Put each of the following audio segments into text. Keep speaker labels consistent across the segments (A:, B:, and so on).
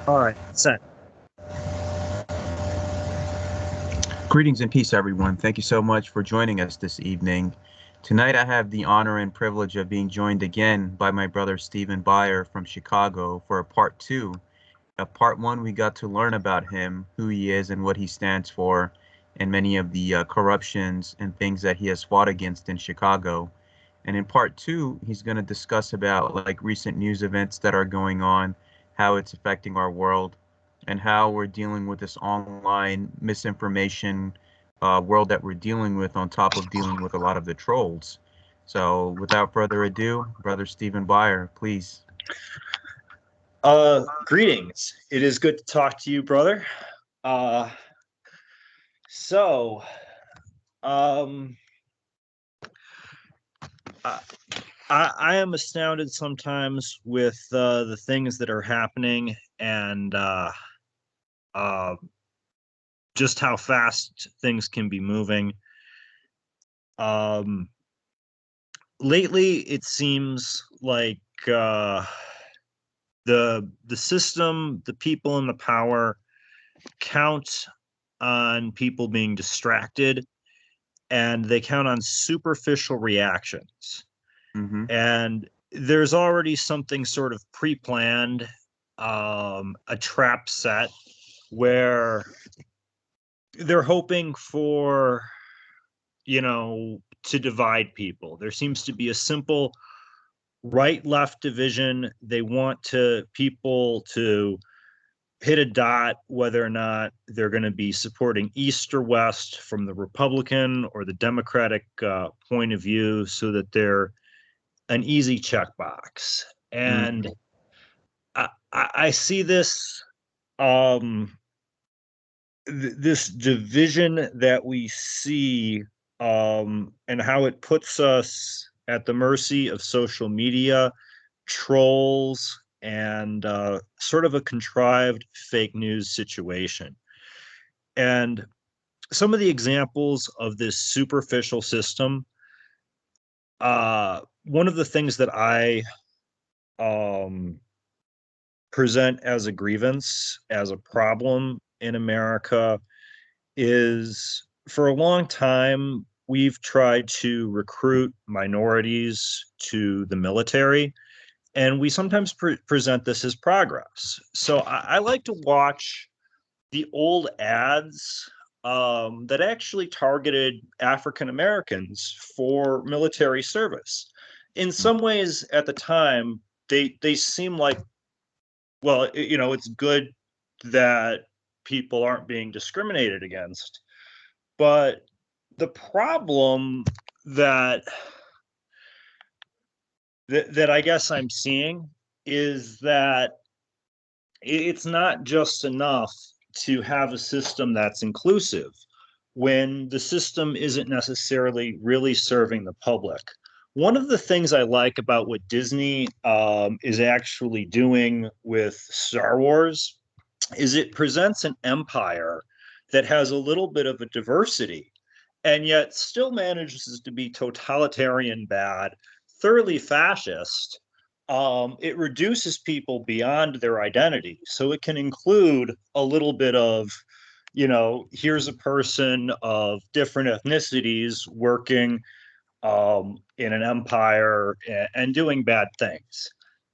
A: All right, sent.
B: Greetings and peace, everyone. Thank you so much for joining us this evening. Tonight, I have the honor and privilege of being joined again by my brother Stephen Beyer from Chicago for a part two. Part one, we got to learn about him, who he is, and what he stands for, and many of the corruptions and things that he has fought against in Chicago. And in part two, he's going to discuss about like recent news events that are going on, how it's affecting our world, and how we're dealing with this online misinformation world that we're dealing with on top of dealing with a lot of the trolls. So without further ado, Brother Stephen Beyer, please.
A: Greetings. It is good to talk to you, brother. Uh, so, um, I, I am astounded sometimes with the things that are happening and uh, just how fast things can be moving. Um, Lately, it seems like the system, the people in the power count on people being distracted, and they count on superficial reactions.
B: Mm-hmm.
A: And there's already something sort of pre-planned, a trap set where they're hoping for, to divide people. There seems to be a simple right-left division. They want people to hit a dot whether or not they're going to be supporting East or West from the Republican or the Democratic point of view, so that they're an easy checkbox. And
B: Mm-hmm.
A: I see this this division that we see, and how it puts us at the mercy of social media, trolls, and sort of a contrived fake news situation. And some of the examples of this superficial system, one of the things that I um, present as a grievance, as a problem in America, is for a long time, we've tried to recruit minorities to the military, and we sometimes present this as progress. So I like to watch the old ads that actually targeted African Americans for military service. In some ways, at the time, they seem like, well, it's good that people aren't being discriminated against, but the problem that that I guess I'm seeing is that it's not just enough to have a system that's inclusive when the system isn't necessarily really serving the public. One of the things I like about what Disney is actually doing with Star Wars is it presents an empire that has a little bit of a diversity and yet still manages to be totalitarian bad, thoroughly fascist. It reduces people beyond their identity. So it can include a little bit of, here's a person of different ethnicities working in an empire and doing bad things.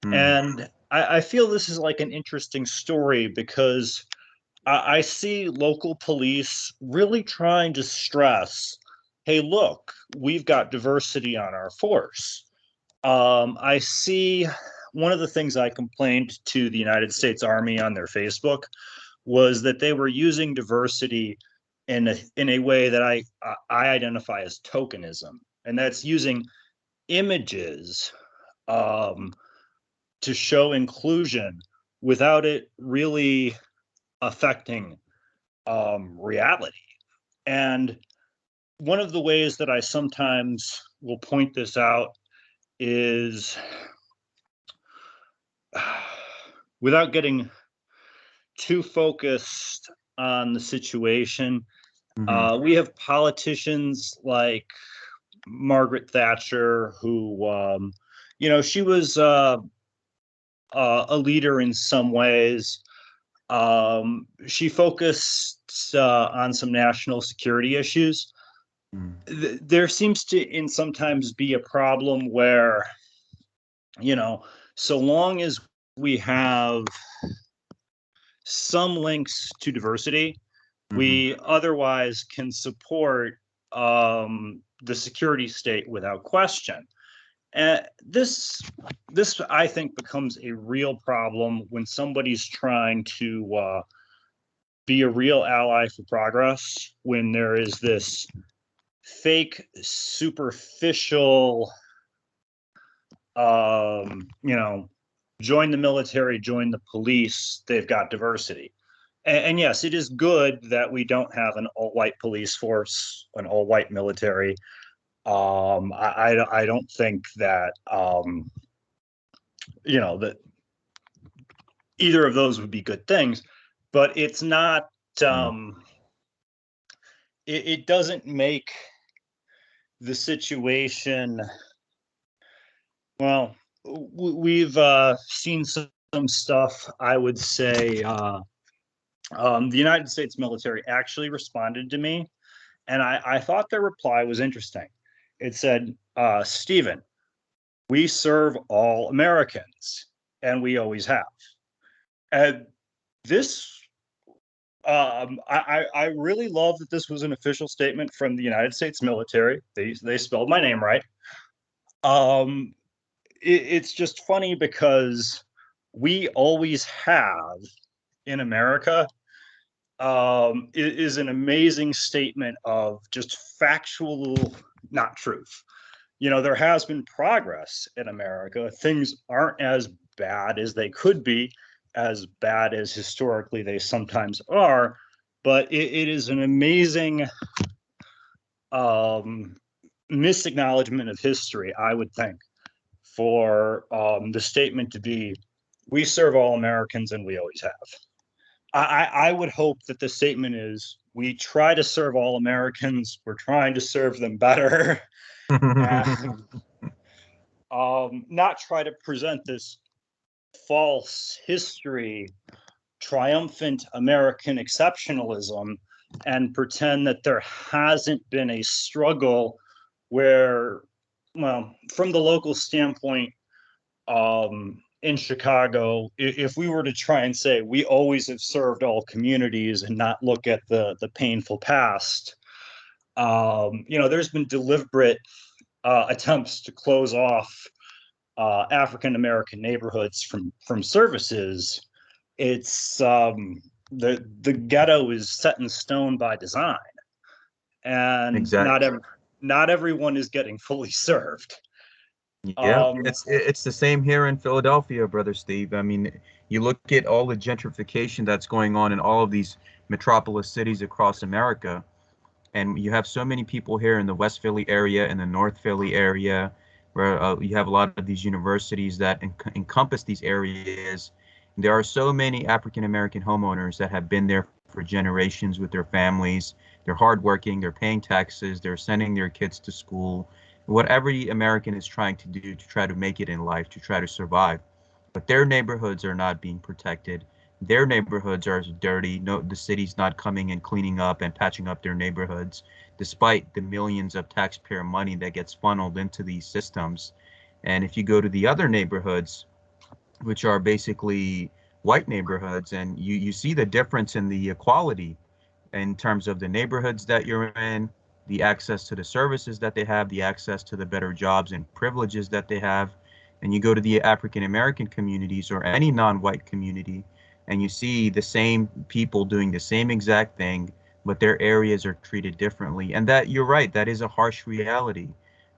B: Mm-hmm.
A: And I feel this is like an interesting story because I see local police really trying to stress, hey, look, we've got diversity on our force. I see one of the things I complained to the United States Army on their Facebook was that they were using diversity in a way that I identify as tokenism, and that's using images um, to show inclusion without it really affecting reality. And one of the ways that I sometimes will point this out is without getting too focused on the situation.
B: Mm-hmm.
A: We have politicians like Margaret Thatcher, who, she was a leader in some ways, She focused on some national security issues. There seems to, in sometimes, be a problem where, so long as we have some links to diversity, we otherwise can support the security state without question. And this I think becomes a real problem when somebody's trying to be a real ally for progress, when there is this fake, superficial, join the military, join the police, they've got diversity. And yes, it is good that we don't have an all-white police force, an all-white military. I don't think that that either of those would be good things, but it's not. It doesn't make the situation. Well, we've seen some stuff. I would say the United States military actually responded to me, and I thought their reply was interesting. It said, Stephen, we serve all Americans, and we always have. And this, I really love that this was an official statement from the United States military. They spelled my name right. It's just funny because we always have in America is an amazing statement of just factual, not truth. There has been progress in America. Things aren't as bad as they could be, as bad as historically they sometimes are, but it is an amazing misacknowledgement of history, I would think, for the statement to be, we serve all Americans and we always have. I would hope that the statement is, we try to serve all Americans, we're trying to serve them better. And, not try to present this false history, triumphant American exceptionalism, and pretend that there hasn't been a struggle where, well, from the local standpoint, in Chicago, if we were to try and say we always have served all communities and not look at the painful past, there's been deliberate attempts to close off African American neighborhoods from services. It's the ghetto is set in stone by design, and
B: Exactly.
A: not everyone is getting fully served.
B: Yeah, it's the same here in Philadelphia, brother Steve. I mean, you look at all the gentrification that's going on in all of these metropolis cities across America, and you have so many people here in the West Philly area and the North Philly area, where you have a lot of these universities that encompass these areas. There are so many African American homeowners that have been there for generations with their families. They're hardworking, they're paying taxes, they're sending their kids to school. What every American is trying to do to try to make it in life, to try to survive. But their neighborhoods are not being protected. Their neighborhoods are dirty. No, the city's not coming and cleaning up and patching up their neighborhoods, despite the millions of taxpayer money that gets funneled into these systems. And if you go to the other neighborhoods, which are basically white neighborhoods, and you see the difference in the equality in terms of the neighborhoods that you're in, the access to the services that they have, the access to the better jobs and privileges that they have. And you go to the African American communities or any non-white community, and you see the same people doing the same exact thing, but their areas are treated differently. And that, you're right, that is a harsh reality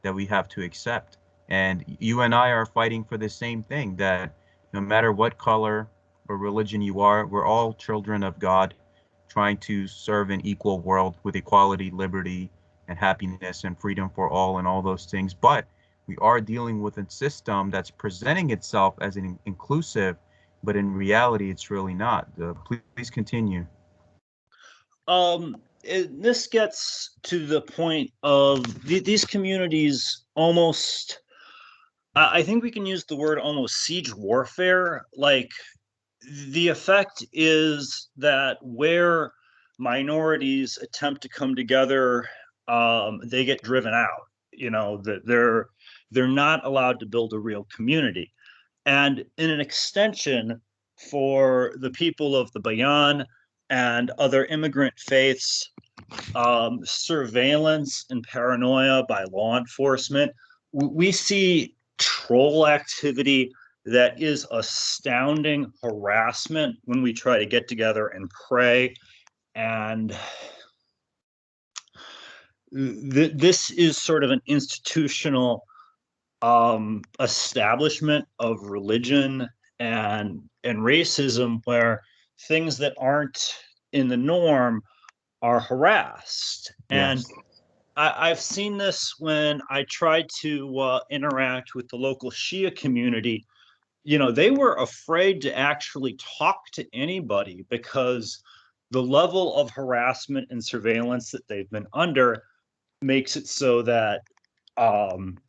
B: that we have to accept. And you and I are fighting for the same thing, that no matter what color or religion you are, we're all children of God, trying to serve an equal world with equality, liberty, and happiness and freedom for all and all those things. But we are dealing with a system that's presenting itself as an inclusive, but in reality, it's really not. Please continue.
A: This gets to the point of these communities almost, I think we can use the word almost siege warfare. Like, the effect is that where minorities attempt to come together, they get driven out. That they're not allowed to build a real community. And in an extension, for the people of the Bayan and other immigrant faiths, surveillance and paranoia by law enforcement, we see troll activity that is astounding harassment when we try to get together and pray. And this is sort of an institutional establishment of religion and racism, where things that aren't in the norm are harassed.
B: Yes.
A: And I've seen this when I tried to interact with the local Shia community. They were afraid to actually talk to anybody because the level of harassment and surveillance that they've been under makes it so that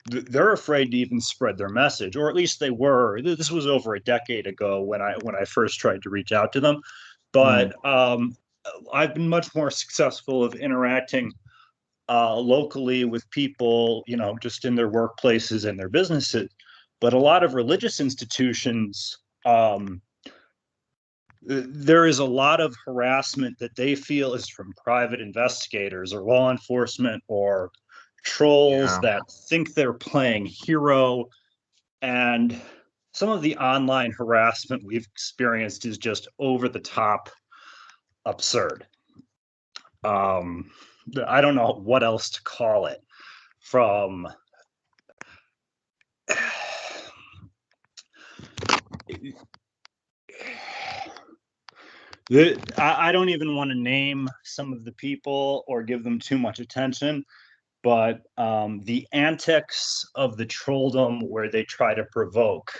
A: they're afraid to even spread their message, or at least they were. This was over a decade ago when I first tried to reach out to them, but I've been much more successful of interacting locally with people, just in their workplaces and their businesses. But a lot of religious institutions, there is a lot of harassment that they feel is from private investigators or law enforcement or trolls that think they're playing hero. And some of the online harassment we've experienced is just over the top absurd. I don't know what else to call it. From I don't even want to name some of the people or give them too much attention, but the antics of the trolldom where they try to provoke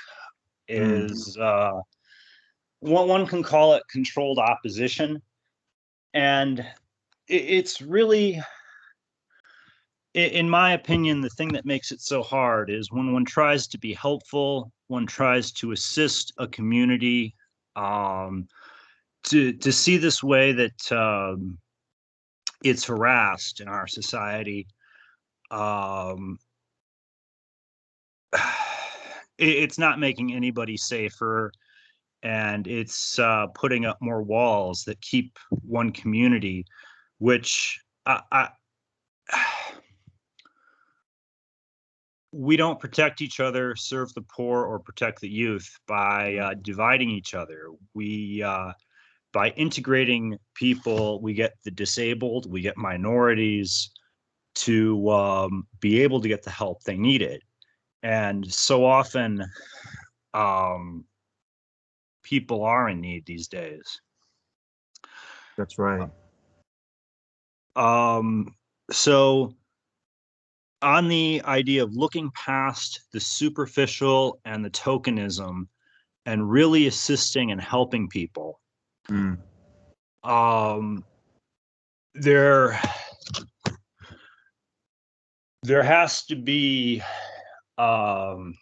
A: is one can call it controlled opposition. And it's really, in my opinion, the thing that makes it so hard is when one tries to be helpful, one tries to assist a community, to see this way that it's harassed in our society. It's not making anybody safer, and it's putting up more walls that keep one community, which we don't protect each other, serve the poor, or protect the youth by dividing each other. We by integrating people, we get the disabled, we get minorities to be able to get the help they needed. And so often, people are in need these days.
B: That's right.
A: So on the idea of looking past the superficial and the tokenism and really assisting and helping people, there has to be an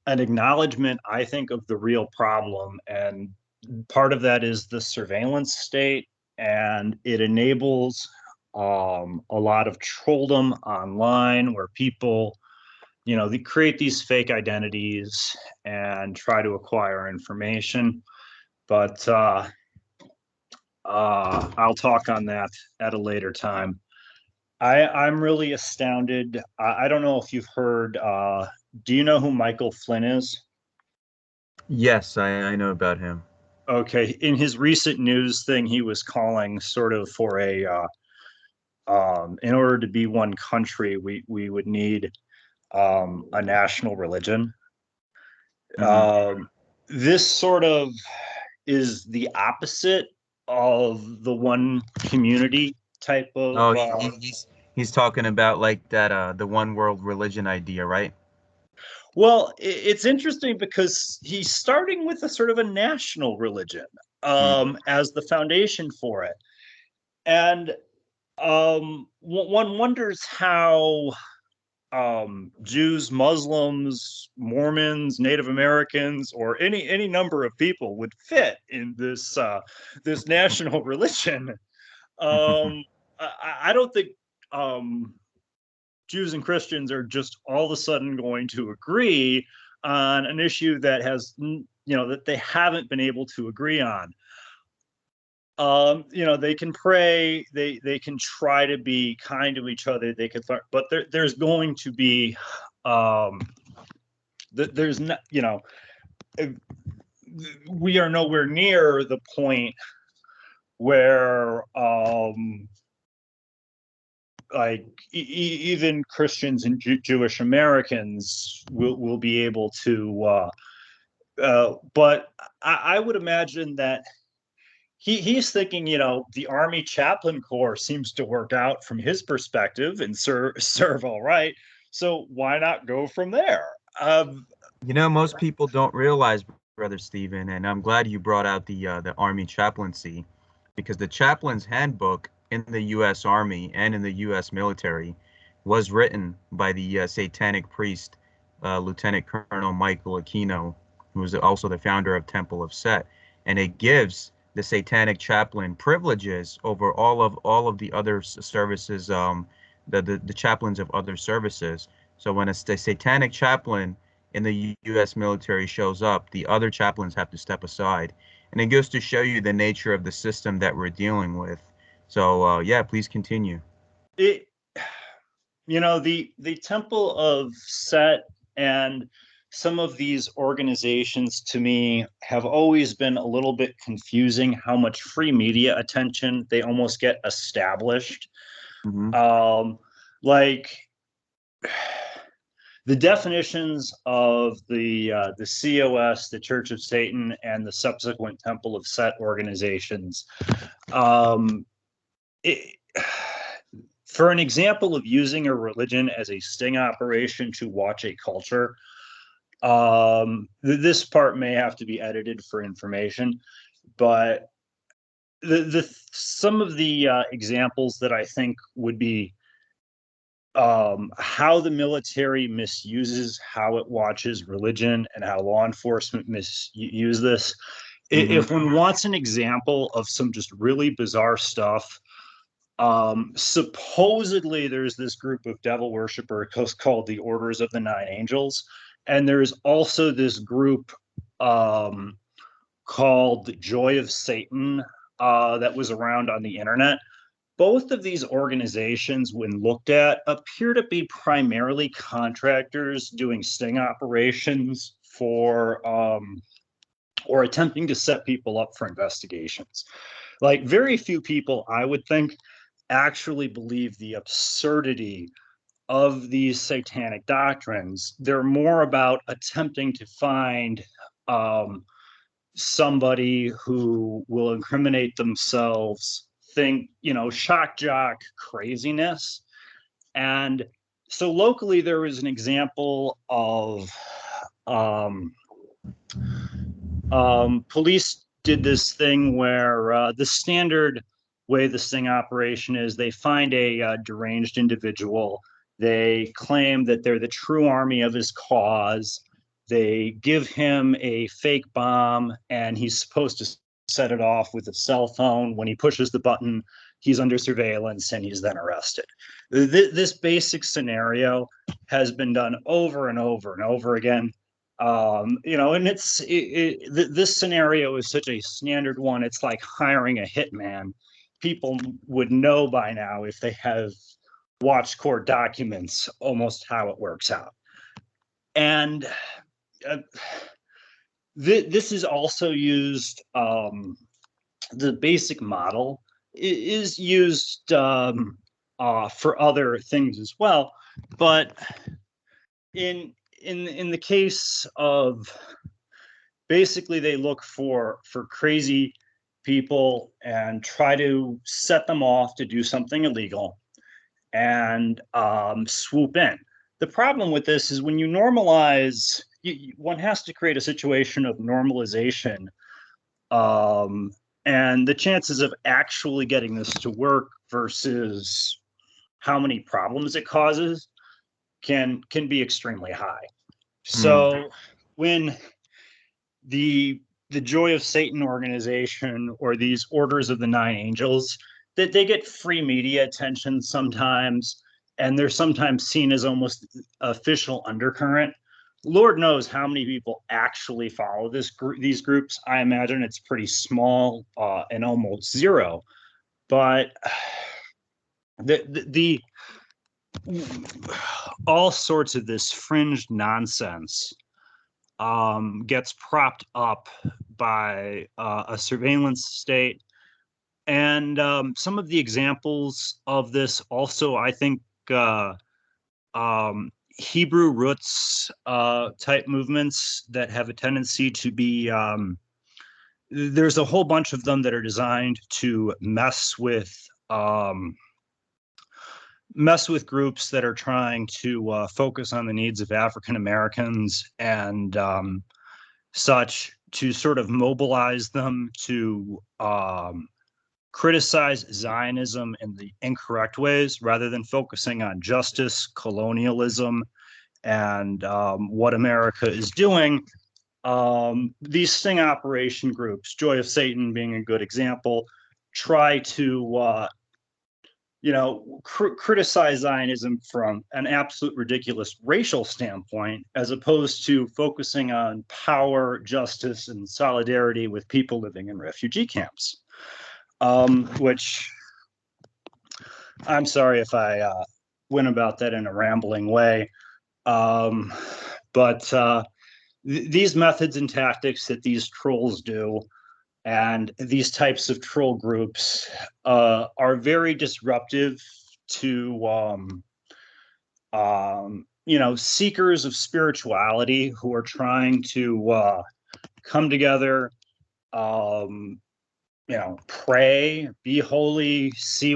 A: acknowledgement, I think, of the real problem. And part of that is the surveillance state, and it enables a lot of trolldom online where people, they create these fake identities and try to acquire information. But I'll talk on that at a later time. I'm really astounded. I don't know if you've heard, do you know who Michael Flynn is?
B: Yes, I know about him.
A: Okay. In his recent news thing, he was calling sort of for in order to be one country, we would need a national religion. This sort of is the opposite of the one community type of.
B: He's talking about like that the one world religion idea, right?
A: Well, it's interesting because he's starting with a sort of a national religion as the foundation for it. And one wonders how Jews, Muslims, Mormons, Native Americans, or any number of people would fit in this national religion. I don't think Jews and Christians are just all of a sudden going to agree on an issue that has, that they haven't been able to agree on. They can pray, they can try to be kind to each other, they can, but there's going to be, there's not, we are nowhere near the point where, like even Christians and Jewish Americans will be able to, but I would imagine that he's thinking, the Army Chaplain Corps seems to work out from his perspective and serve all right. So why not go from there?
B: Most people don't realize, Brother Stephen, and I'm glad you brought out the Army chaplaincy, because the chaplain's handbook in the U.S. Army and in the U.S. military was written by the satanic priest, Lieutenant Colonel Michael Aquino, who was also the founder of Temple of Set, and it gives the satanic chaplain privileges over all of the other services, the chaplains of other services. So when the satanic chaplain in the U.S. military shows up, the other chaplains have to step aside, and it goes to show you the nature of the system that we're dealing with. So yeah, please continue.
A: The Temple of Set and some of these organizations, to me, have always been a little bit confusing how much free media attention they almost get established.
B: Mm-hmm.
A: Like the definitions of the COS, the Church of Satan, and the subsequent Temple of Set organizations. For an example of using a religion as a sting operation to watch a culture, this part may have to be edited for information, but some of the examples that I think would be how the military misuses how it watches religion and how law enforcement misuse this. Mm-hmm. If one wants an example of some just really bizarre stuff, supposedly there's this group of devil worshippers called the Orders of the Nine Angels, and there's also this group called the Joy of Satan that was around on the internet. Both of these organizations, when looked at, appear to be primarily contractors doing sting operations for or attempting to set people up for investigations. Like, very few people, I would think, actually believe the absurdity of these satanic doctrines. They're more about attempting to find somebody who will incriminate themselves, think, shock jock craziness. And so locally, there is an example of police did this thing where the standard way the sting operation is, they find a deranged individual. They claim that they're the true army of his cause. They give him a fake bomb, and he's supposed to set it off with a cell phone. When he pushes the button, he's under surveillance, and he's then arrested. This basic scenario has been done over and over and over again. And this scenario is such a standard one. It's like hiring a hitman. People would know by now, if they have watched court documents, almost how it works out. And this is also used, the basic model is used for other things as well. But in the case of, basically, they look for crazy people and try to set them off to do something illegal and swoop in. The problem with this is when you normalize, one has to create a situation of normalization, and the chances of actually getting this to work versus how many problems it causes. can be extremely high. So when the Joy of Satan organization or these Orders of the Nine Angels, that they get free media attention sometimes, and they're sometimes seen as almost official undercurrent. Lord knows how many people actually follow these groups. I imagine it's pretty small and almost zero. But the all sorts of this fringe nonsense gets propped up by a surveillance state. And some of the examples of this also, I think, Hebrew roots type movements that have a tendency to be, there's a whole bunch of them that are designed to mess with groups that are trying to focus on the needs of African Americans and such, to sort of mobilize them to criticize Zionism in the incorrect ways, rather than focusing on justice, colonialism, and what America is doing. These sting operation groups, Joy of Satan being a good example, try to criticize Zionism from an absolute ridiculous racial standpoint, as opposed to focusing on power, justice, and solidarity with people living in refugee camps. Which, I'm sorry if I went about that in a rambling way, but these methods and tactics that these trolls do, and these types of troll groups are very disruptive to seekers of spirituality who are trying to come together, pray, be holy, see.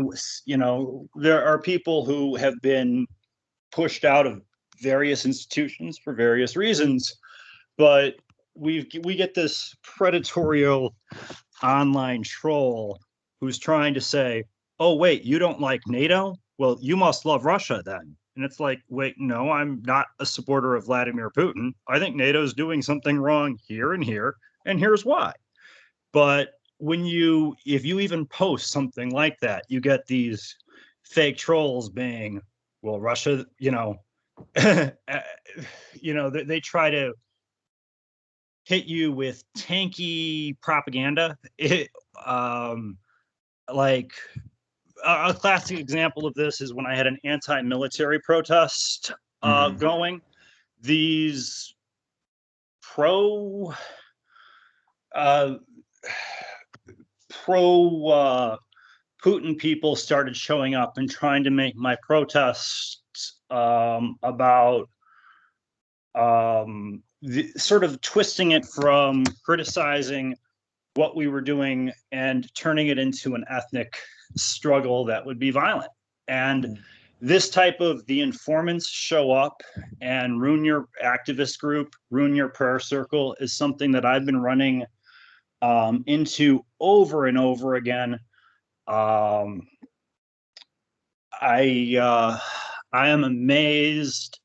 A: There are people who have been pushed out of various institutions for various reasons, but we get this predatorial online troll who's trying to say, oh wait, you don't like NATO? Well, you must love Russia then. And it's like, wait, no, I'm not a supporter of Vladimir Putin. I think NATO's doing something wrong here, and here's why. But if you even post something like that, you get these fake trolls being, well, Russia, they try to hit you with tanky propaganda. Like a classic example of this is when I had an anti-military protest going. These pro Putin people started showing up and trying to make my protests about sort of twisting it from criticizing what we were doing and turning it into an ethnic struggle that would be violent. And this type of, the informants show up and ruin your activist group, ruin your prayer circle, is something that I've been running into over and over again. I am amazed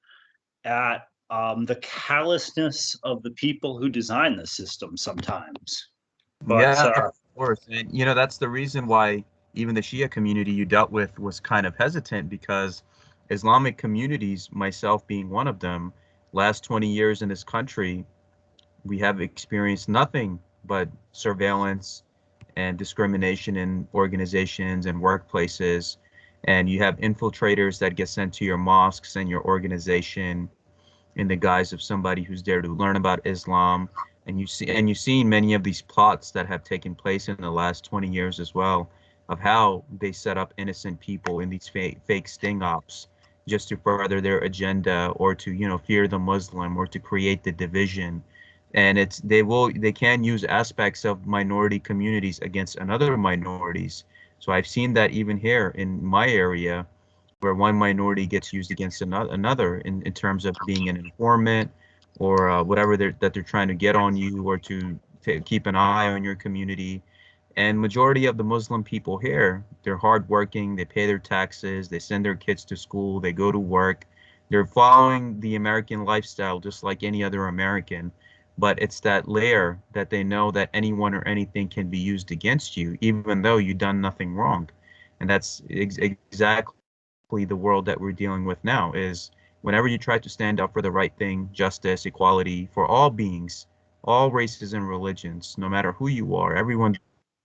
A: at the callousness of the people who design the system sometimes. But,
B: yeah, of course. And, that's the reason why even the Shia community you dealt with was kind of hesitant, because Islamic communities, myself being one of them, last 20 years in this country, we have experienced nothing but surveillance and discrimination in organizations and workplaces. And you have infiltrators that get sent to your mosques and your organization in the guise of somebody who's there to learn about Islam. And you've seen many of these plots that have taken place in the last 20 years as well, of how they set up innocent people in these fake sting ops just to further their agenda, or to, fear the Muslim, or to create the division. And they can use aspects of minority communities against another minorities. So I've seen that even here in my area, where one minority gets used against another in terms of being an informant, or whatever that they're trying to get on you, or to keep an eye on your community. And majority of the Muslim people here, they're hardworking, they pay their taxes, they send their kids to school, they go to work, They're following the American lifestyle just like any other American, but it's that layer that they know that anyone or anything can be used against you, even though you've done nothing wrong. And that's exactly the world that we're dealing with now is whenever you try to stand up for the right thing, justice, equality for all beings, all races and religions, no matter who you are, everyone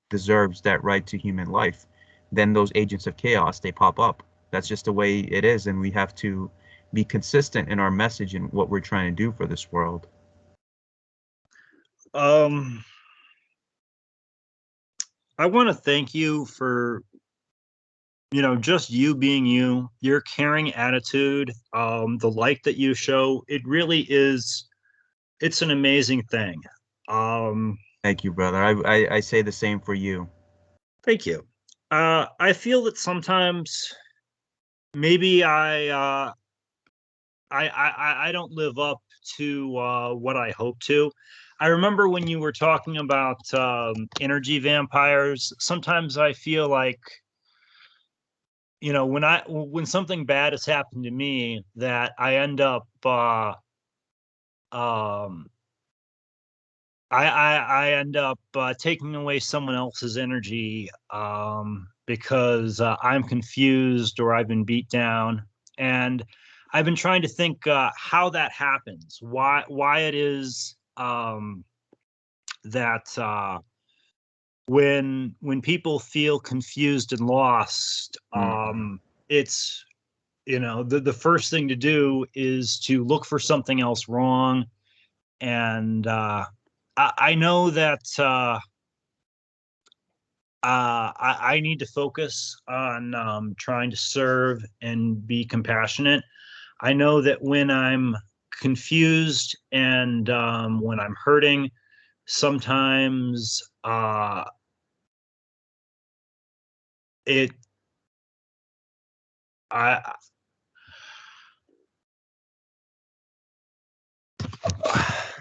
B: deserves that right to human life, then those agents of chaos, they pop up. That's just the way it is, and we have to be consistent in our message and what we're trying to do for this world.
A: I want to thank you for, just you being you, your caring attitude, the light that you show. It really is, it's an amazing thing. Um,
B: Thank you, brother. I say the same for you.
A: Thank you. I feel that sometimes maybe I don't live up to what I hope to. I remember when you were talking about energy vampires. Sometimes I feel like, when something bad has happened to me, that I end up um, I end up taking away someone else's energy because I'm confused or I've been beat down, and I've been trying to think how that happens, why it is that when people feel confused and lost, it's the first thing to do is to look for something else wrong, and I know that I need to focus on trying to serve and be compassionate. I know that when I'm confused and when I'm hurting, sometimes it I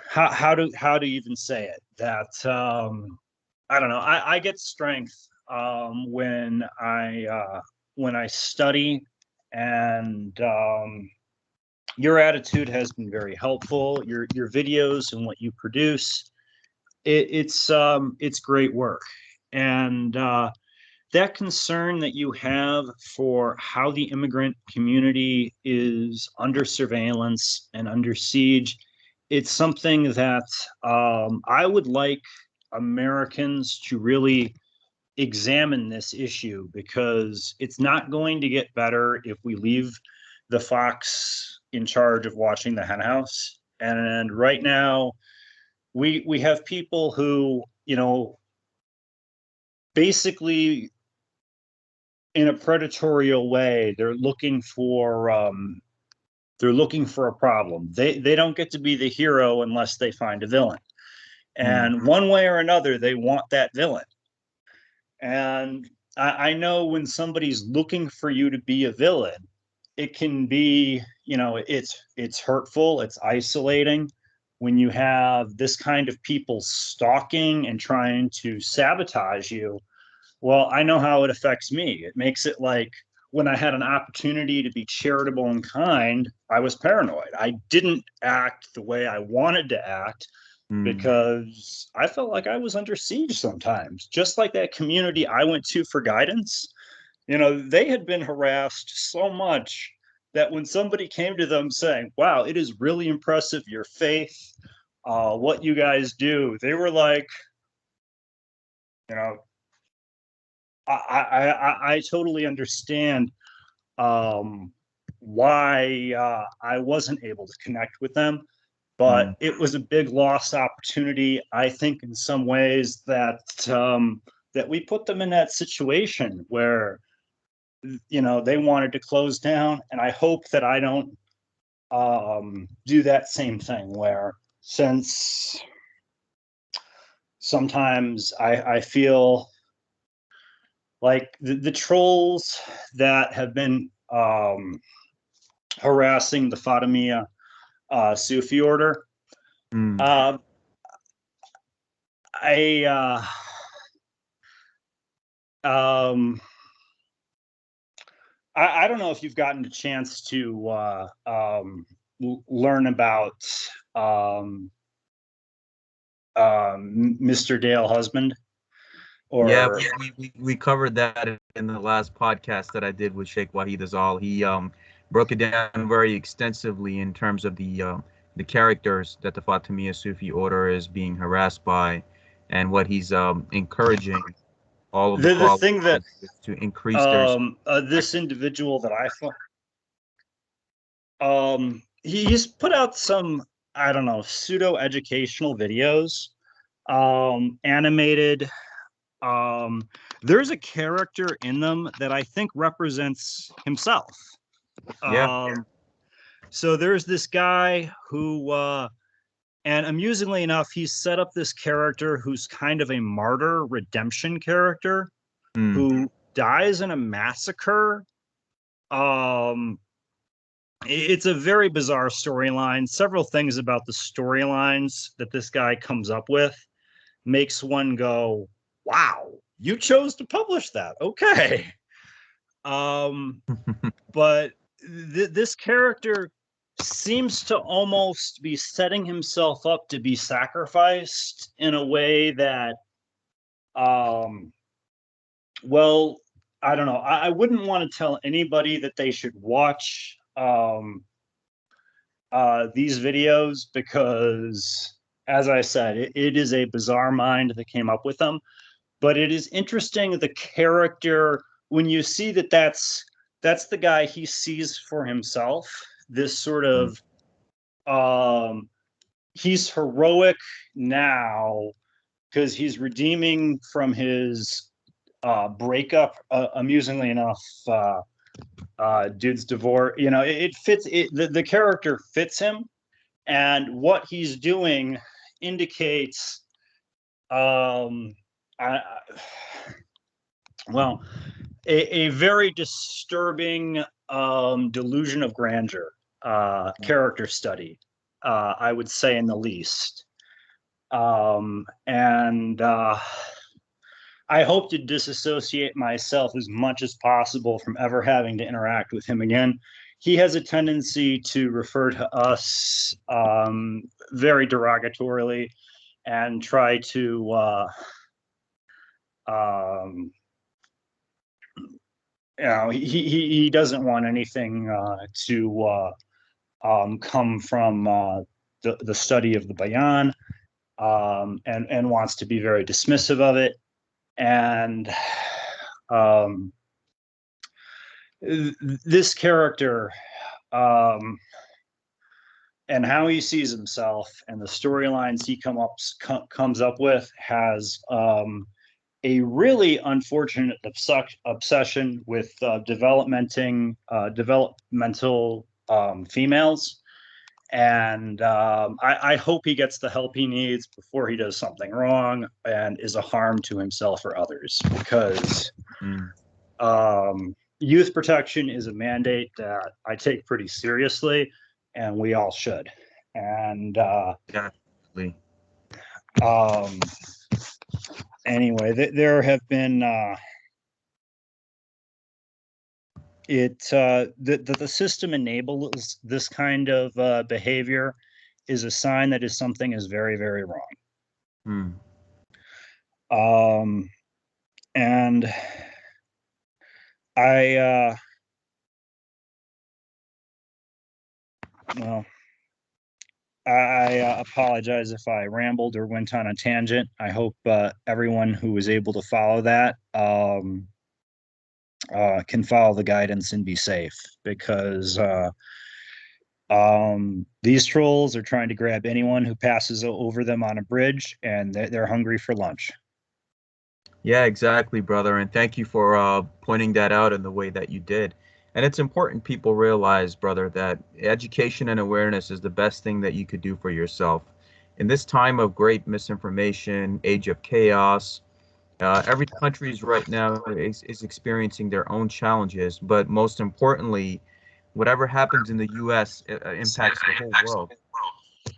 A: how to even say it, that I don't know. I get strength when I study, and your attitude has been very helpful. Your videos and what you produce, it's great work, and that concern that you have for how the immigrant community is under surveillance and under siege, it's something that I would like Americans to really examine this issue, because it's not going to get better if we leave the fox in charge of watching the henhouse. And right now, we have people who, basically in a predatorial way, they're looking for a problem. They don't get to be the hero unless they find a villain, and one way or another they want that villain. And I know when somebody's looking for you to be a villain, it can be, it's hurtful, it's isolating. When you have this kind of people stalking and trying to sabotage you, well, I know how it affects me. It makes it like when I had an opportunity to be charitable and kind, I was paranoid. I didn't act the way I wanted to act because I felt like I was under siege sometimes. Just like that community I went to for guidance, they had been harassed so much that when somebody came to them saying, "Wow, it is really impressive, your faith, what you guys do," they were like, you know, I totally understand why I wasn't able to connect with them, but it was a big lost opportunity. I think in some ways that we put them in that situation where they wanted to close down, and I hope that I don't do that same thing. Where since sometimes I feel like the trolls that have been harassing the Fatimiyya Sufi order. Uh, I um, I don't know if you've gotten a chance to learn about um, Mr. Dale Husband,
B: Yeah,
A: or
B: we covered that in the last podcast that I did with Sheikh Wahid Azal. He broke it down very extensively in terms of the characters that the Fatimiyya Sufi order is being harassed by, and what he's encouraging all of the
A: the thing that
B: qualifiers to increase their.
A: this individual that he's put out some, I don't know, pseudo educational videos, animated. Um, there's a character in them that I think represents himself.
B: Yeah.
A: So there's this guy who, and amusingly enough, he's set up this character who's kind of a martyr redemption character
B: Mm.
A: who dies in a massacre. Um, it's a very bizarre storyline. Several things about the storylines that this guy comes up with makes one go, wow, you chose to publish that. Okay. But this character seems to almost be setting himself up to be sacrificed in a way that, well, I don't know. I wouldn't want to tell anybody that they should watch these videos because, as I said, it is a bizarre mind that came up with them. But it is interesting the character when you see that that's the guy he sees for himself. This sort
B: Mm.
A: of he's heroic now because he's redeeming from his breakup. Amusingly enough, dude's divorce. You know, it fits. The character fits him, and what he's doing indicates. I, well, a very disturbing delusion of grandeur character study, I would say, in the least. And I hope to disassociate myself as much as possible from ever having to interact with him again. He has a tendency to refer to us very derogatorily and try to you know, he doesn't want anything to come from the study of the Bayan, and wants to be very dismissive of it. And this character and how he sees himself and the storylines he comes up with has a really unfortunate obsession with developmental females. And I hope he gets the help he needs before he does something wrong and is a harm to himself or others, because youth protection is a mandate that I take pretty seriously, and we all should. And
B: Definitely.
A: Anyway, there have been the system enables this kind of behavior is a sign that is something is very, very wrong. And I well, I apologize if I rambled or went on a tangent. I hope everyone who was able to follow that can follow the guidance and be safe, because these trolls are trying to grab anyone who passes over them on a bridge, and they're hungry for lunch.
B: Yeah, exactly, brother. And thank you for pointing that out in the way that you did. And it's important people realize, brother, that education and awareness is the best thing that you could do for yourself. In this time of great misinformation, age of chaos, every country is right now is experiencing their own challenges. But most importantly, whatever happens in the U.S. Impacts the whole world.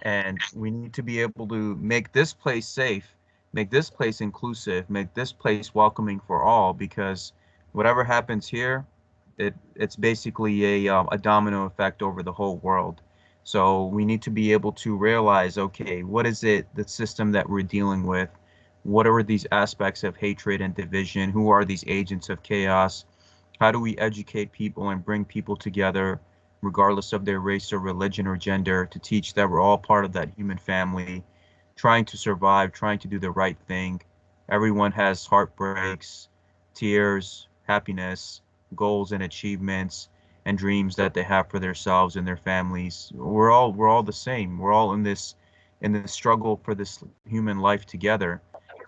B: And we need to be able to make this place safe, make this place inclusive, make this place welcoming for all, because whatever happens here it's basically a domino effect over the whole world. So we need to be able to realize, okay, what is it, the system that we're dealing with? What are these aspects of hatred and division? Who are these agents of chaos? How do we educate people and bring people together, regardless of their race or religion or gender, to teach that we're all part of that human family, trying to survive, trying to do the right thing. Everyone has heartbreaks, tears, happiness, goals and achievements, and dreams that they have for themselves and their families. We're all the same. We're all in this struggle for this human life together.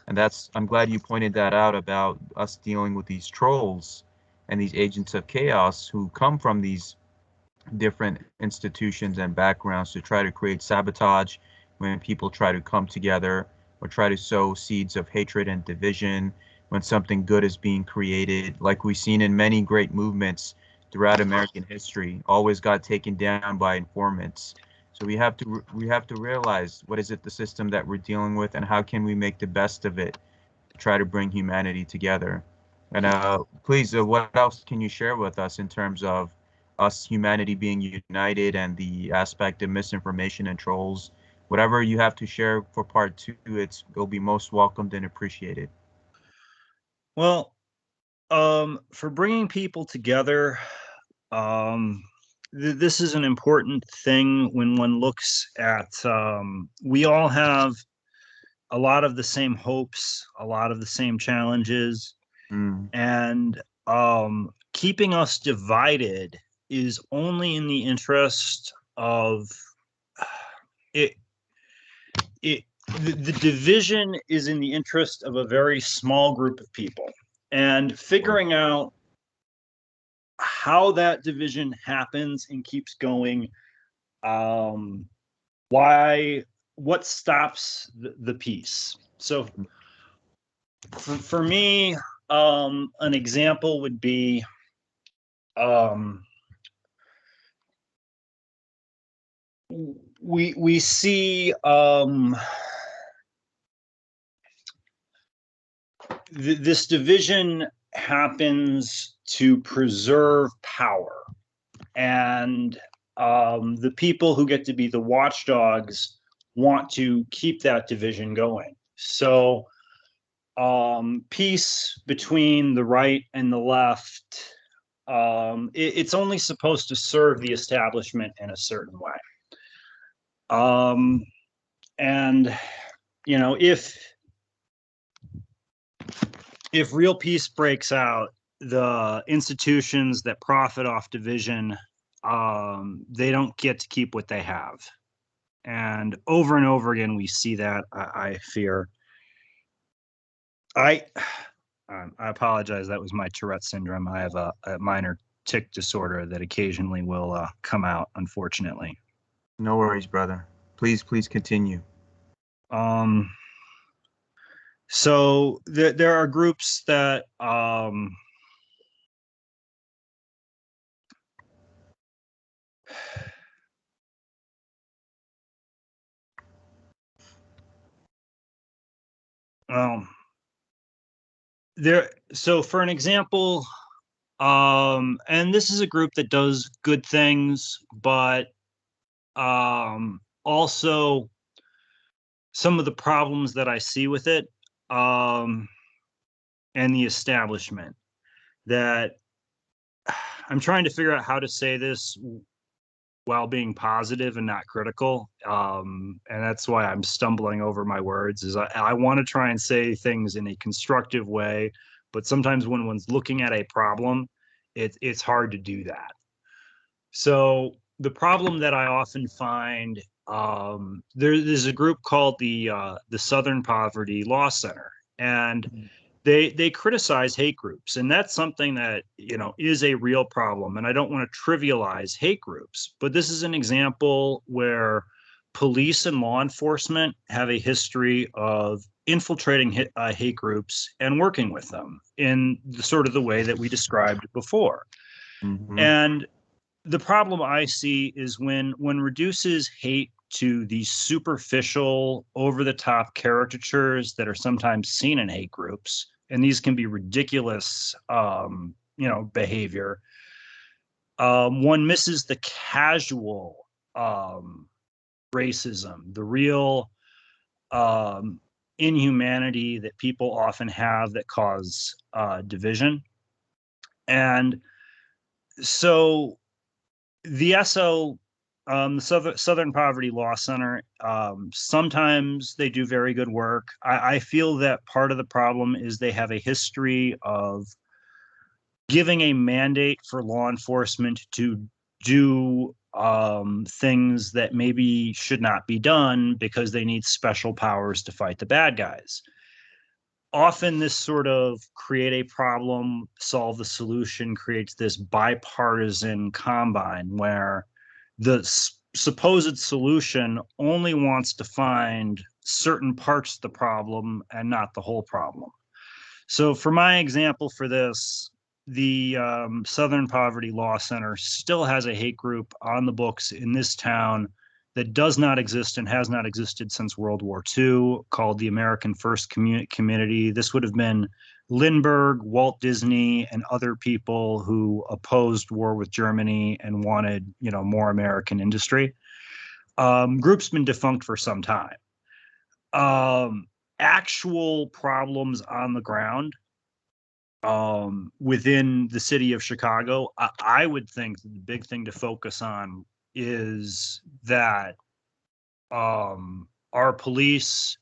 B: And that's, I'm glad you pointed that out about us dealing with these trolls and these agents of chaos who come from these different institutions and backgrounds to try to create sabotage when people try to come together, or try to sow seeds of hatred and division when something good is being created, like we've seen in many great movements throughout American history, always got taken down by informants. So we have to realize, what is it, the system that we're dealing with, and how can we make the best of it to try to bring humanity together. And please, what else can you share with us in terms of us, humanity, being united, and the aspect of misinformation and trolls? Whatever you have to share for part two, it'll be most welcomed and appreciated.
A: Well, for bringing people together, this is an important thing when one looks at, we all have a lot of the same hopes, a lot of the same challenges,
B: Mm,
A: and keeping us divided is only in the interest of it. It the division is in the interest of a very small group of people, and
B: or,
A: figuring out how that division happens and keeps going, um, why, what stops the peace. So for me, an example would be, um, we see, this division happens to preserve power, and the people who get to be the watchdogs want to keep that division going. So peace between the right and the left, it's only supposed to serve the establishment in a certain way. And if real peace breaks out, the institutions that profit off division, they don't get to keep what they have. And over again, we see that. I fear. I I apologize. That was my Tourette syndrome. I have a minor tic disorder that occasionally will come out, unfortunately.
B: no worries, brother. Please continue.
A: Um, so there are groups that, um, there. So for an example, and this is a group that does good things, but also some of the problems that I see with it, um, and the establishment, that I'm trying to figure out how to say this while being positive and not critical. And that's why I'm stumbling over my words, is I want to try and say things in a constructive way, but sometimes when one's looking at a problem, it's hard to do that. So the problem that I often find, there's a group called the Southern Poverty Law Center, and they criticize hate groups, and that's something that is a real problem. And I don't want to trivialize hate groups, but this is an example where police and law enforcement have a history of infiltrating hate groups and working with them in the way that we described before.
B: Hmm.
A: And the problem I see is when one reduces hate to these superficial, over the top caricatures that are sometimes seen in hate groups, and these can be ridiculous, behavior. one misses the casual racism, the real inhumanity that people often have that cause division. And so the SO, the Southern Poverty Law Center, sometimes they do very good work. I feel that part of the problem is they have a history of giving a mandate for law enforcement to do things that maybe should not be done because they need special powers to fight the bad guys. Often this sort of create a problem, solve the solution, creates this bipartisan combine where the supposed solution only wants to find certain parts of the problem and not the whole problem. So for my example for this, the Southern Poverty Law Center still has a hate group on the books in this town that does not exist and has not existed since World War II, called the American First Community. This would have been Lindbergh, Walt Disney, and other people who opposed war with Germany and wanted, more American industry. Group's been defunct for some time. Actual problems on the ground within the city of Chicago, I would think the big thing to focus on is that our police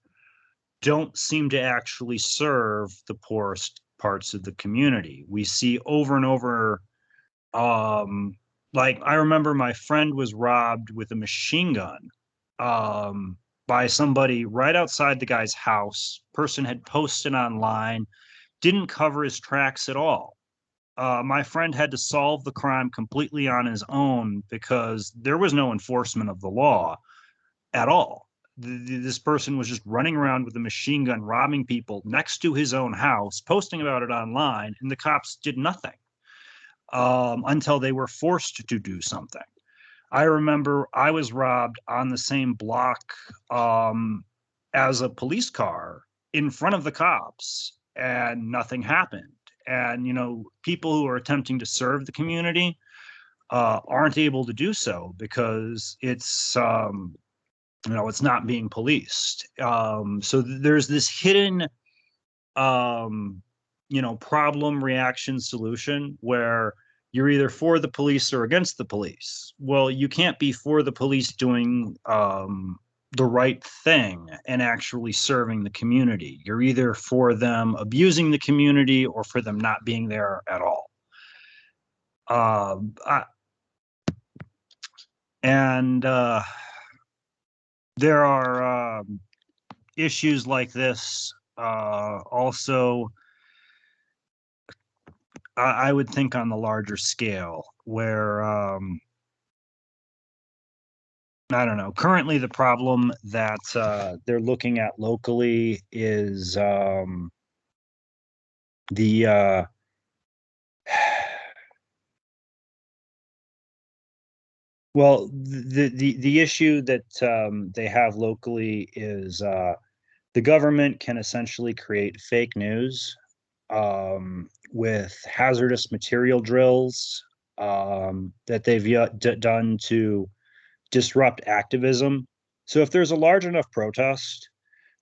A: don't seem to actually serve the poorest parts of the community. We see over and over, like I remember my friend was robbed with a machine gun by somebody right outside the guy's house. Person had posted online, didn't cover his tracks at all. My friend had to solve the crime completely on his own because there was no enforcement of the law at all. This person was just running around with a machine gun, robbing people next to his own house, posting about it online, and the cops did nothing until they were forced to do something. I remember I was robbed on the same block as a police car in front of the cops, and nothing happened. And, people who are attempting to serve the community aren't able to do so because it's not being policed. So there's this hidden, problem, reaction, solution where you're either for the police or against the police. Well, you can't be for the police doing the right thing and actually serving the community. You're either for them abusing the community or for them not being there at all. There are issues like this also, I would think on the larger scale where, I don't know, currently the problem that they're looking at locally is the well, the issue that they have locally is the government can essentially create fake news with hazardous material drills that they've done to disrupt activism. So if there's a large enough protest,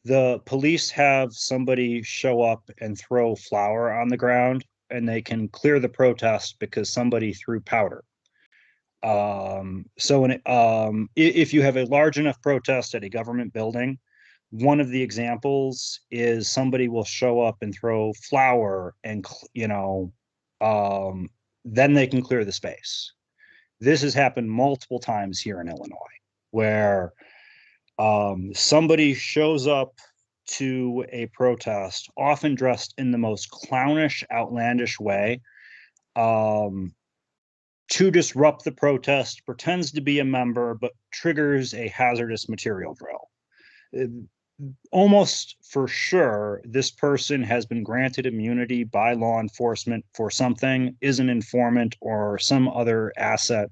A: the police have somebody show up and throw flour on the ground, and they can clear the protest because somebody threw powder. If you have a large enough protest at a government building, one of the examples is somebody will show up and throw flour and, then they can clear the space. This has happened multiple times here in Illinois, where somebody shows up to a protest, often dressed in the most clownish, outlandish way, to disrupt the protest, pretends to be a member, but triggers a hazardous material drill. Almost for sure, this person has been granted immunity by law enforcement for something, is an informant or some other asset.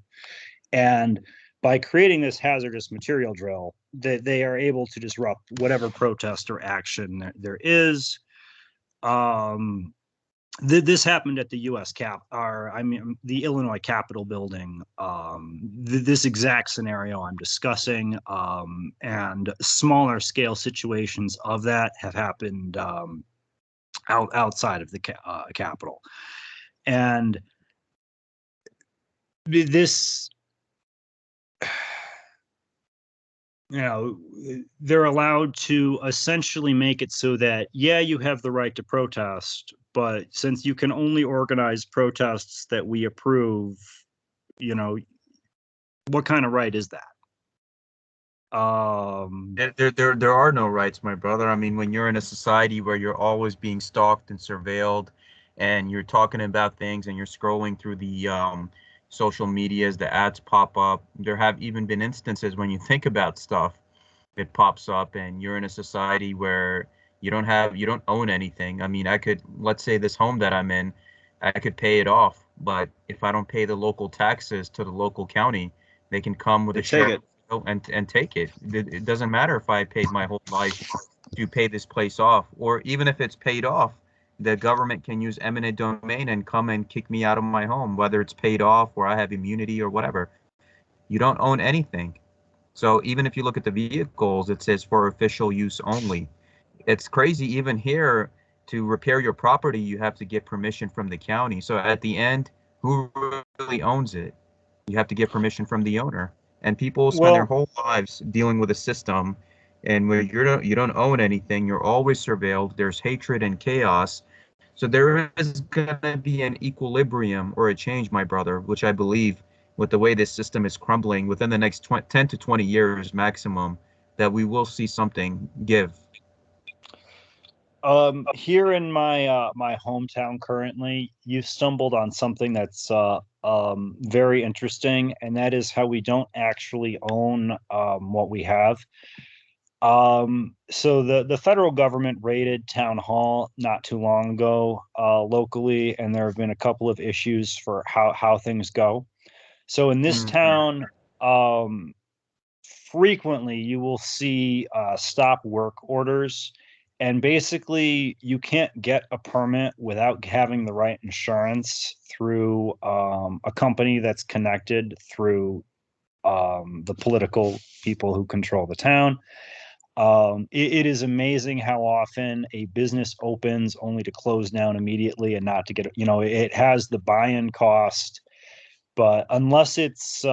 A: And by creating this hazardous material drill, they are able to disrupt whatever protest or action there is. This happened at the U.S. the Illinois Capitol building. This exact scenario I'm discussing, and smaller scale situations of that have happened outside of the Capitol. And this, they're allowed to essentially make it so that, yeah, you have the right to protest, but since you can only organize protests that we approve, what kind of right is that?
B: There are no rights, my brother. I mean, when you're in a society where you're always being stalked and surveilled, and you're talking about things and you're scrolling through the social medias, the ads pop up. There have even been instances when you think about stuff, it pops up, and you're in a society where you don't own anything. I mean, let's say this home that I'm in, I could pay it off, but if I don't pay the local taxes to the local county, they can come with a sheriff and take it. It doesn't matter if I paid my whole life to pay this place off, or even if it's paid off, the government can use eminent domain and come and kick me out of my home, whether it's paid off or I have immunity or whatever. You don't own anything. So even if you look at the vehicles, it says for official use only. It's crazy. Even here, to repair your property, you have to get permission from the county. So at the end, who really owns it? You have to get permission from the owner. And people spend their whole lives dealing with a system, and where you don't own anything, you're always surveilled. There's hatred and chaos. So there is going to be an equilibrium or a change, my brother, which I believe with the way this system is crumbling within the next 10 to 20 years maximum, that we will see something give.
A: Here in my hometown currently, you've stumbled on something that's very interesting, and that is how we don't actually own what we have. So the federal government raided town hall not too long ago locally, and there have been a couple of issues for how things go. So in this town, frequently you will see stop work orders, and basically you can't get a permit without having the right insurance through a company that's connected through the political people who control the town. It is amazing how often a business opens only to close down immediately and not to get, it has the buy-in cost, but unless it's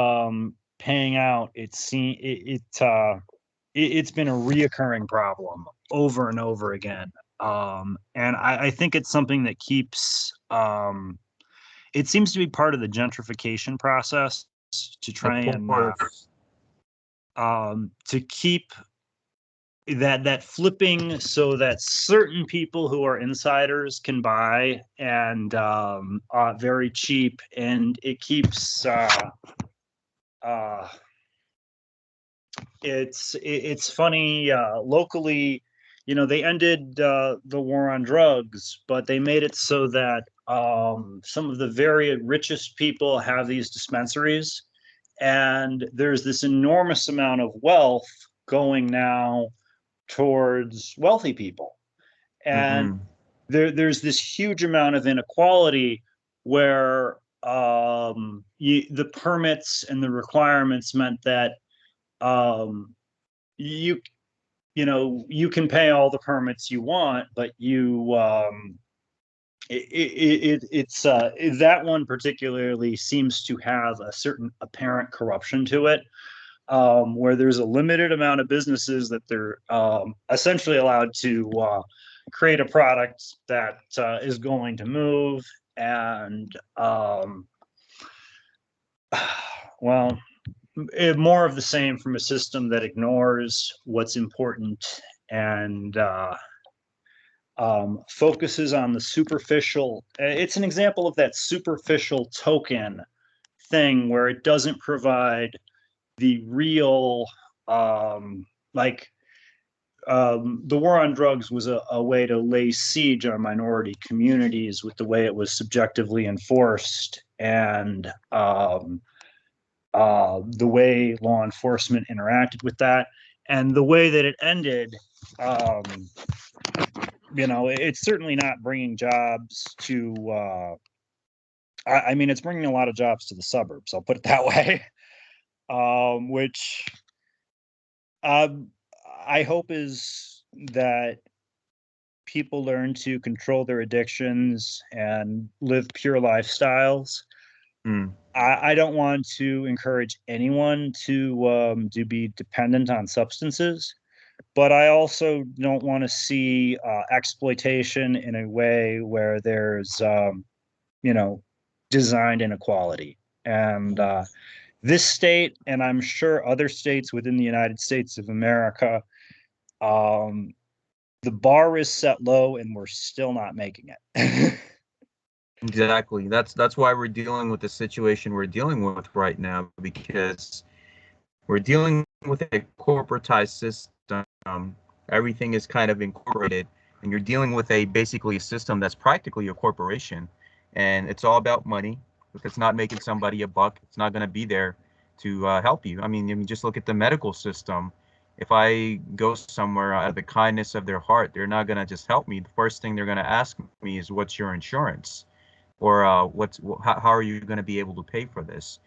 A: paying out, it's been a reoccurring problem over and over again. And I think it's something that keeps, it seems to be part of the gentrification process to try and to keep that flipping so that certain people who are insiders can buy and very cheap, and it keeps it's funny locally, they ended the war on drugs, but they made it so that some of the very richest people have these dispensaries, and there's this enormous amount of wealth going now towards wealthy people. And there's this huge amount of inequality where the permits and the requirements meant that you can pay all the permits you want, but it's that one particularly seems to have a certain apparent corruption to it, where there's a limited amount of businesses that they're essentially allowed to create a product that is going to move, and well, more of the same from a system that ignores what's important and focuses on the superficial. It's an example of that superficial token thing where it doesn't provide the real, the war on drugs was a way to lay siege on minority communities with the way it was subjectively enforced, and the way law enforcement interacted with that, and the way that it ended. it's certainly not bringing jobs to. I mean, it's bringing a lot of jobs to the suburbs. I'll put it that way. Which I hope is that people learn to control their addictions and live pure lifestyles.
B: Mm.
A: I don't want to encourage anyone to be dependent on substances, but I also don't want to see exploitation in a way where there's you know designed inequality. And this state, and I'm sure other states within the United States of America, um, the bar is set low, and we're still not making it.
B: Exactly. That's why we're dealing with the situation we're dealing with right now, because we're dealing with a corporatized system. Everything is kind of incorporated, and you're dealing with a basically a system that's practically a corporation, and it's all about money. If it's not making somebody a buck, it's not going to be there to help you. I mean, just look at the medical system. If I go somewhere out of the kindness of their heart, they're not going to just help me. The first thing they're going to ask me is, "What's your insurance?" Or how are you going to be able to pay for this?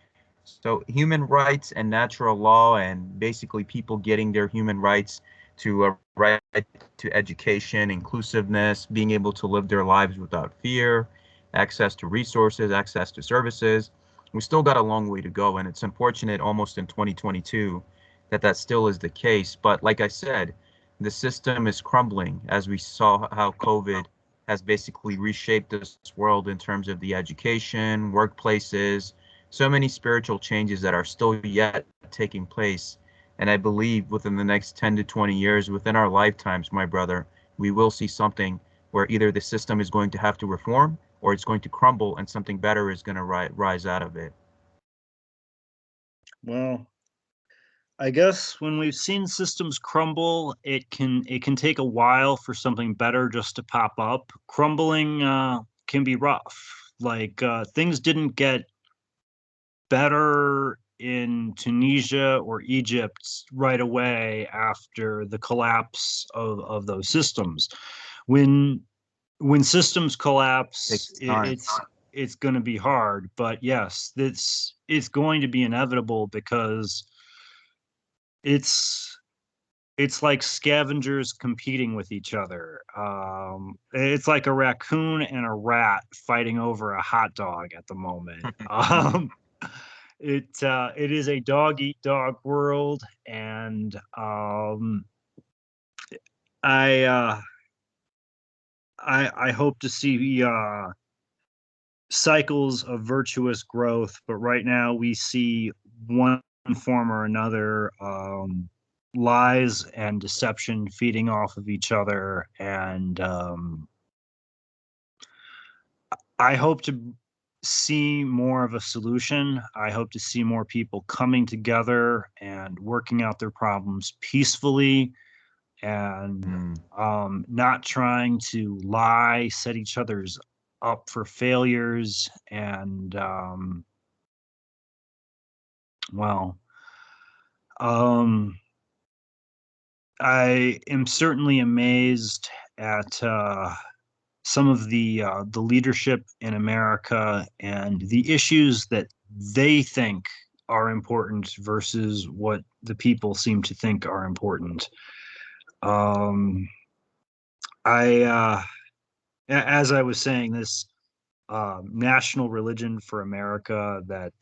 B: So human rights and natural law, and basically people getting their human rights to right to education, inclusiveness, being able to live their lives without fear, access to resources, access to services. We still got a long way to go, and it's unfortunate almost in 2022 that that still is the case. But like I said, the system is crumbling, as we saw how COVID has basically reshaped this world in terms of the education, workplaces, so many spiritual changes that are still yet taking place. And I believe within the next 10 to 20 years, within our lifetimes, my brother, we will see something where either the system is going to have to reform or it's going to crumble and something better is going to rise out of it.
A: Well, I guess when we've seen systems crumble, it can take a while for something better just to pop up. Crumbling can be rough. Like things didn't get better in Tunisia or Egypt right away after the collapse of those systems. When when systems collapse,
B: Takes time.
A: it's going to be hard. But yes, it's going to be inevitable because it's it's like scavengers competing with each other. It's like a raccoon and a rat fighting over a hot dog at the moment. It is a dog eat dog world, and I uh, I hope to see cycles of virtuous growth, but right now we see one form or another, lies and deception feeding off of each other. And I hope to see more of a solution. I hope to see more people coming together and working out their problems peacefully, and
B: Mm.
A: not trying to lie, set each other's up for failures. And well, um, I am certainly amazed at some of the leadership in America and the issues that they think are important versus what the people seem to think are important. Um, as I was saying, this national religion for America that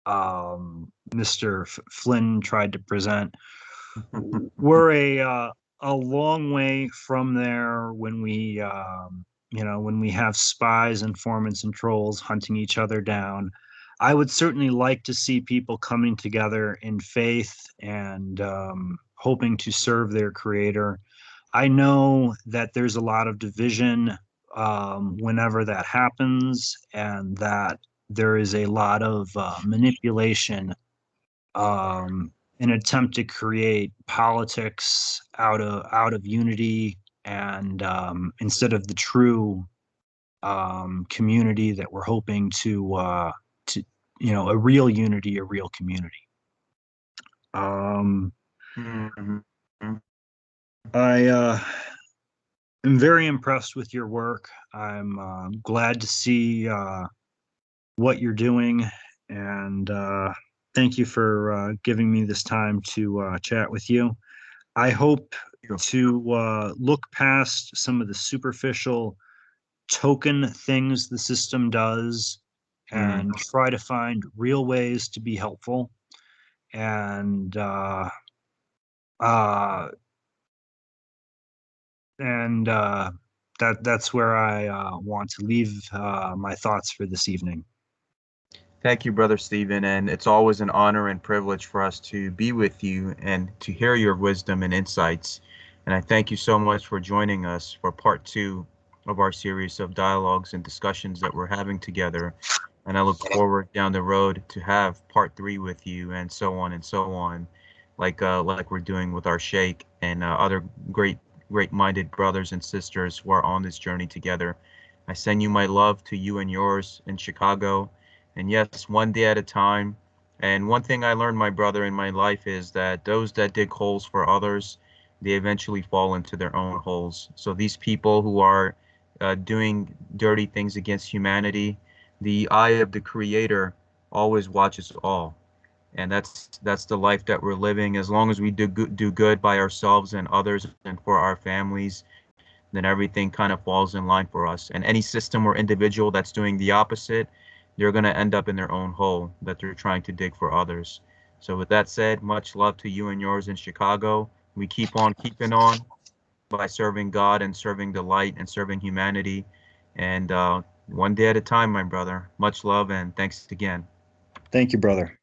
A: Mr. Flynn tried to present, we're a long way from there when when we have spies, informants, and trolls hunting each other down. I would certainly like to see people coming together in faith and hoping to serve their creator. I know that there's a lot of division whenever that happens, and that there is a lot of manipulation, an attempt to create politics out of unity, and instead of the true community that we're hoping to a real unity, a real community. Um,
B: Mhm.
A: I am very impressed with your work. I'm glad to see what you're doing, and thank you for giving me this time to chat with you. I hope to look past some of the superficial token things the system does
B: Mm.
A: and try to find real ways to be helpful. And uh, and that's where I want to leave my thoughts for this evening.
B: Thank you, Brother Stephen, and it's always an honor and privilege for us to be with you and to hear your wisdom and insights. And I thank you so much for joining us for part 2 of our series of dialogues and discussions that we're having together. And I look forward down the road to have part 3 with you, and so on, like we're doing with our Sheikh and other great-minded brothers and sisters who are on this journey together. I send you my love to you and yours in Chicago. And yes, one day at a time. And one thing I learned, my brother, in my life is that those that dig holes for others, they eventually fall into their own holes. So these people who are doing dirty things against humanity, the eye of the Creator always watches all. And that's the life that we're living. As long as we do good by ourselves and others and for our families, then everything kind of falls in line for us. And any system or individual that's doing the opposite, they're going to end up in their own hole that they're trying to dig for others. So with that said, much love to you and yours in Chicago. We keep on keeping on by serving God and serving the light and serving humanity. And one day at a time, my brother. Much love and thanks again.
A: Thank you, brother.